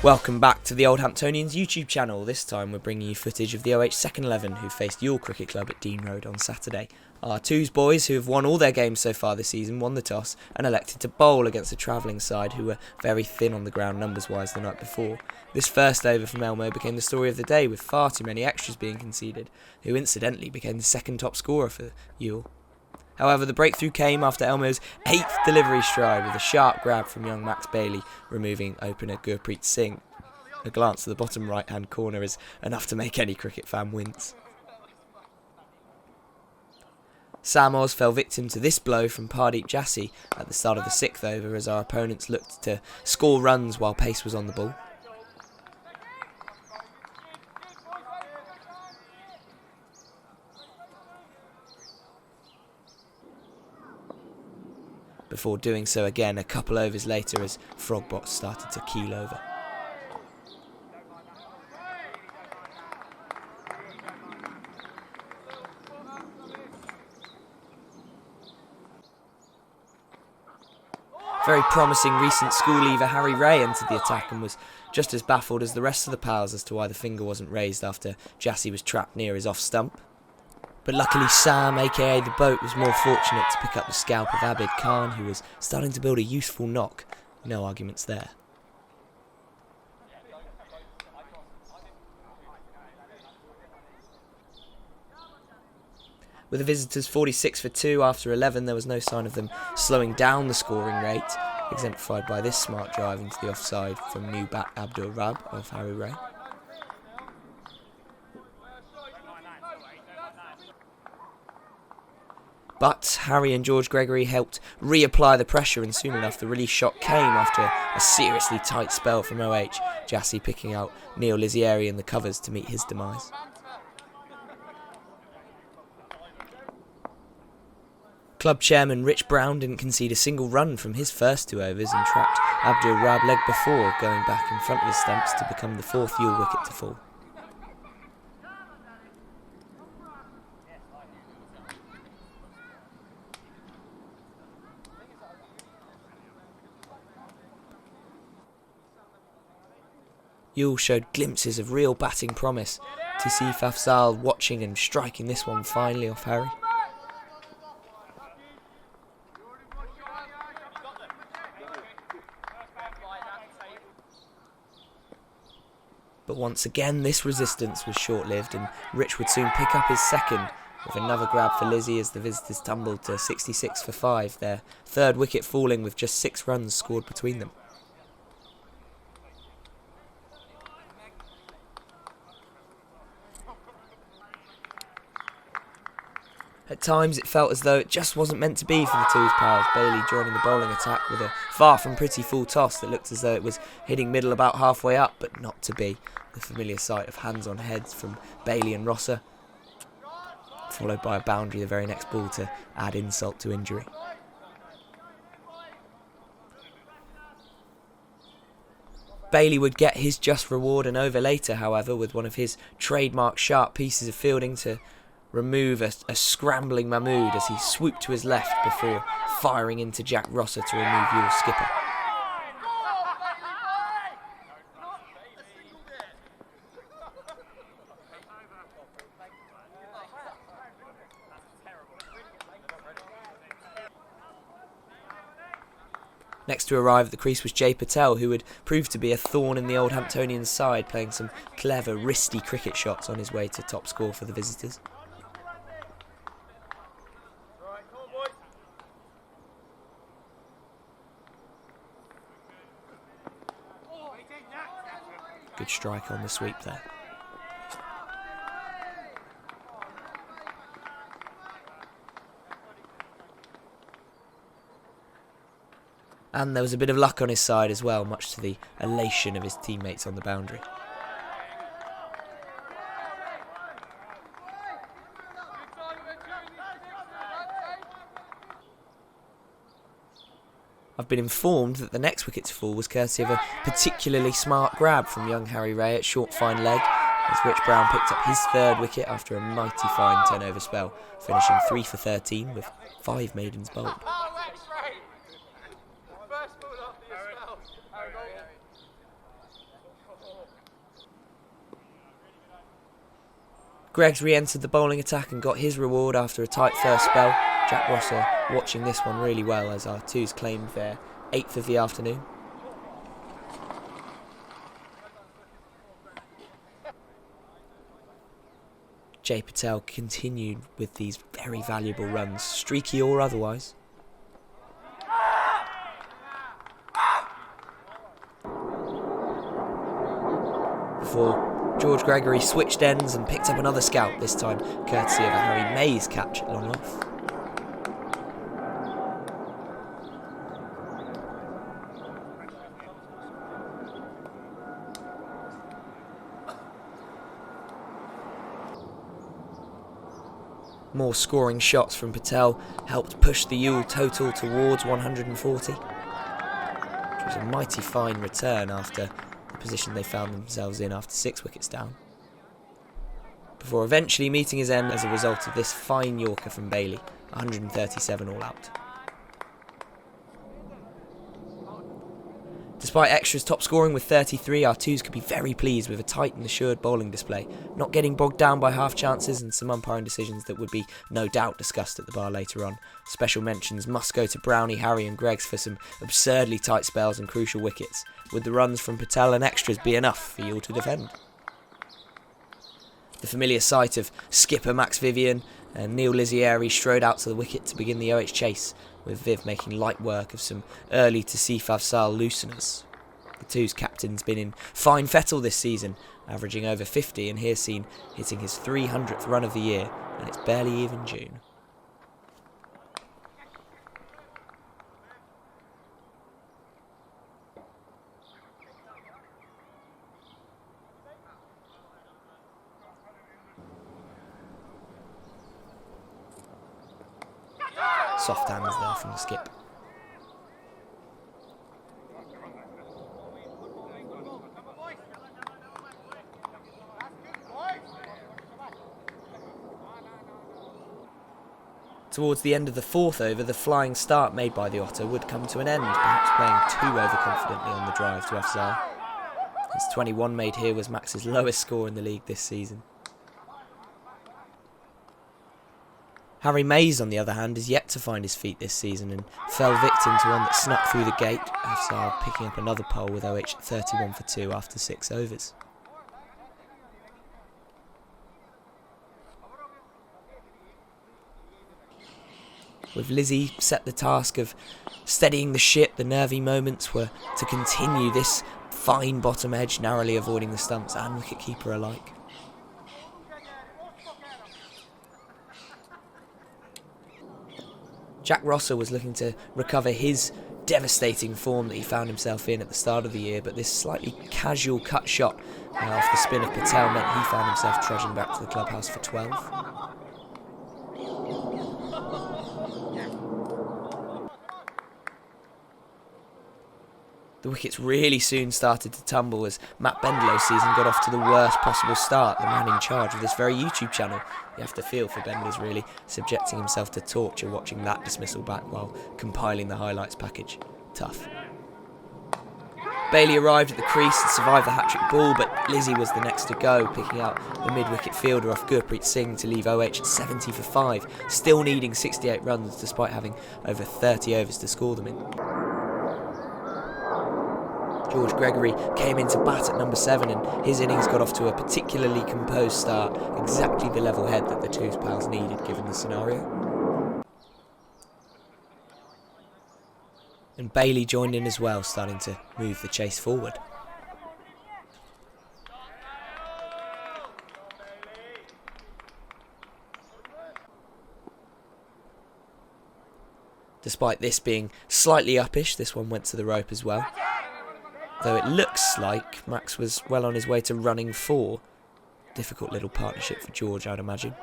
Welcome back to the Old Hamptonians YouTube channel. This time we're bringing you footage of the OH second 11 who faced Ewell Cricket Club at Dean Road on Saturday. Our Twos boys, who have won all their games so far this season, won the toss and elected to bowl against a travelling side who were very thin on the ground numbers-wise the night before. This first over from Elmo became the story of the day, with far too many extras being conceded, who incidentally became the second top scorer for Ewell. However, the breakthrough came after Elmo's 8th delivery stride with a sharp grab from young Max Bailey, removing opener Gurpreet Singh. A glance to the bottom right-hand corner is enough to make any cricket fan wince. Sam Oz fell victim to this blow from Paddy Ardill at the start of the 6th over as our opponents looked to score runs while pace was on the ball. Before doing so again a couple overs later as Frogbot started to keel over. Very promising recent school leaver Harry Ray entered the attack and was just as baffled as the rest of the pals as to why the finger wasn't raised after Jassie was trapped near his off stump. But luckily Sam, aka the Boat, was more fortunate to pick up the scalp of Abid Khan, who was starting to build a useful knock. No arguments there. With the visitors 46 for 2 after 11, there was no sign of them slowing down the scoring rate, exemplified by this smart drive into the offside from new bat Abdul Rab of Harry Ray. But Harry and George Gregory helped reapply the pressure, and soon enough the release shot came after a seriously tight spell from OH, Jassie picking out Neil Lizieri in the covers to meet his demise. Club chairman Rich Brown didn't concede a single run from his first 2 overs and trapped Abdul Rab leg before going back in front of his stumps to become the 4th Ewell wicket to fall. Ewell showed glimpses of real batting promise, Tisif Afzal watching and striking this one finally off Harry. But once again this resistance was short-lived and Rich would soon pick up his second with another grab for Lizzie as the visitors tumbled to 66 for 5, their 3rd wicket falling with just 6 runs scored between them. At times it felt as though it just wasn't meant to be for the Twos pals, Bailey joining the bowling attack with a far from pretty full toss that looked as though it was hitting middle about halfway up, but not to be. The familiar sight of hands on heads from Bailey and Rosser, followed by a boundary the very next ball to add insult to injury. Bailey would get his just reward an over later, however, with one of his trademark sharp pieces of fielding to remove a scrambling Mahmood as he swooped to his left before firing into Jack Rosser to remove Ewell's skipper. Next to arrive at the crease was Jay Patel, who would prove to be a thorn in the Old Hamptonians side, playing some clever, wristy cricket shots on his way to top score for the visitors. Good strike on the sweep there. And there was a bit of luck on his side as well, much to the elation of his teammates on the boundary. I've been informed that the next wicket to fall was courtesy of a particularly smart grab from young Harry Ray at short fine leg, as Rich Brown picked up his 3rd wicket after a mighty fine 10-over spell, finishing 3 for 13 with 5 maidens bowled. Greggs re-entered the bowling attack and got his reward after a tight first spell. Jack Rosser watching this one really well as our twos claimed their 8th of the afternoon. Jay Patel continued with these very valuable runs, streaky or otherwise. Before George Gregory switched ends and picked up another scout, this time courtesy of a Harry Mays catch at long off. More scoring shots from Patel helped push the Ewell total towards 140, which was a mighty fine return after the position they found themselves in after 6 wickets down, before eventually meeting his end as a result of this fine Yorker from Bailey, 137 all out. Despite extras top scoring with 33, our twos could be very pleased with a tight and assured bowling display, not getting bogged down by half chances and some umpiring decisions that would be no doubt discussed at the bar later on. Special mentions must go to Brownie, Harry and Greggs for some absurdly tight spells and crucial wickets. Would the runs from Patel and extras be enough for Ewell to defend? The familiar sight of skipper Max Vyvyan and Neil Lizieri strode out to the wicket to begin the OH chase, with Viv making light work of some early to Sif Afzal looseners. The twos captain's been in fine fettle this season, averaging over 50 and here seen hitting his 300th run of the year, and it's barely even June. Soft hands there from the skip. Towards the end of the 4th over, the flying start made by the Otter would come to an end, perhaps playing too overconfidently on the drive to Afzal. His 21 made here was Max's lowest score in the league this season. Harry Mays, on the other hand, is yet to find his feet this season and fell victim to one that snuck through the gate, Afzal picking up another pole with OH 31 for 2 after 6 overs. With Lizzie set the task of steadying the ship, the nervy moments were to continue this fine bottom edge, narrowly avoiding the stumps and wicketkeeper alike. Jack Rosser was looking to recover his devastating form that he found himself in at the start of the year, but this slightly casual cut shot off the spin of Patel meant he found himself trudging back to the clubhouse for 12. The wickets really soon started to tumble as Matt Bendelow's season got off to the worst possible start. The man in charge of this very YouTube channel, you have to feel for Bendelow's really, subjecting himself to torture watching that dismissal back while compiling the highlights package. Tough. Bailey arrived at the crease and survived the hat-trick ball, but Lizzie was the next to go, picking out the mid-wicket fielder off Gurpreet Singh to leave OH at 70 for 5, still needing 68 runs despite having over 30 overs to score them in. George Gregory came into bat at number 7 and his innings got off to a particularly composed start, exactly the level head that the twos pals needed given the scenario. And Bailey joined in as well, starting to move the chase forward. Despite this being slightly uppish, this one went to the rope as well. Though it looks like Max was well on his way to running 4. Difficult little partnership for George, I'd imagine.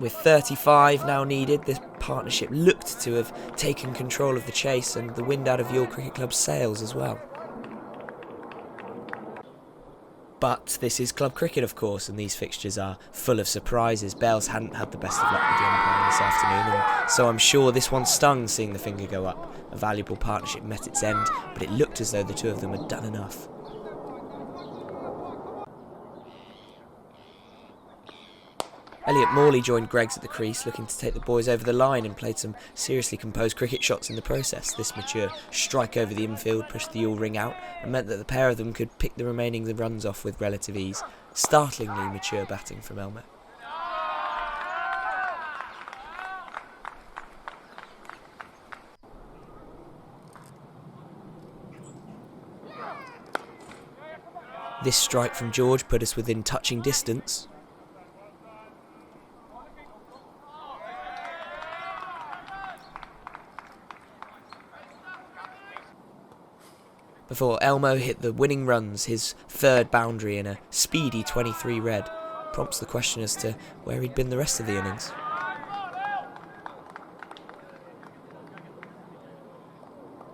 With 35 now needed, this partnership looked to have taken control of the chase and the wind out of Ewell Cricket Club's sails as well. But this is club cricket, of course, and these fixtures are full of surprises. Bales hadn't had the best of luck with the umpiring this afternoon, and so I'm sure this one stung seeing the finger go up. A valuable partnership met its end, but it looked as though the two of them had done enough. Elliot Morley joined Greggs at the crease, looking to take the boys over the line, and played some seriously composed cricket shots in the process. This mature strike over the infield pushed the Ewell ring out and meant that the pair of them could pick the remaining runs off with relative ease. Startlingly mature batting from Elmo. This strike from George put us within touching distance. Before Elmo hit the winning runs, his third boundary in a speedy 23 red, prompts the question as to where he'd been the rest of the innings.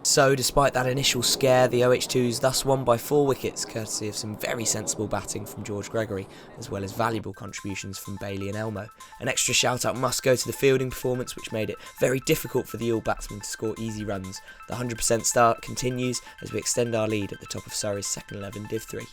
So, despite that initial scare, the OH2s thus won by 4 wickets, courtesy of some very sensible batting from George Gregory, as well as valuable contributions from Bailey and Elmo. An extra shout-out must go to the fielding performance, which made it very difficult for the Ewell batsmen to score easy runs. The 100% start continues as we extend our lead at the top of Surrey's second 11 Div 3.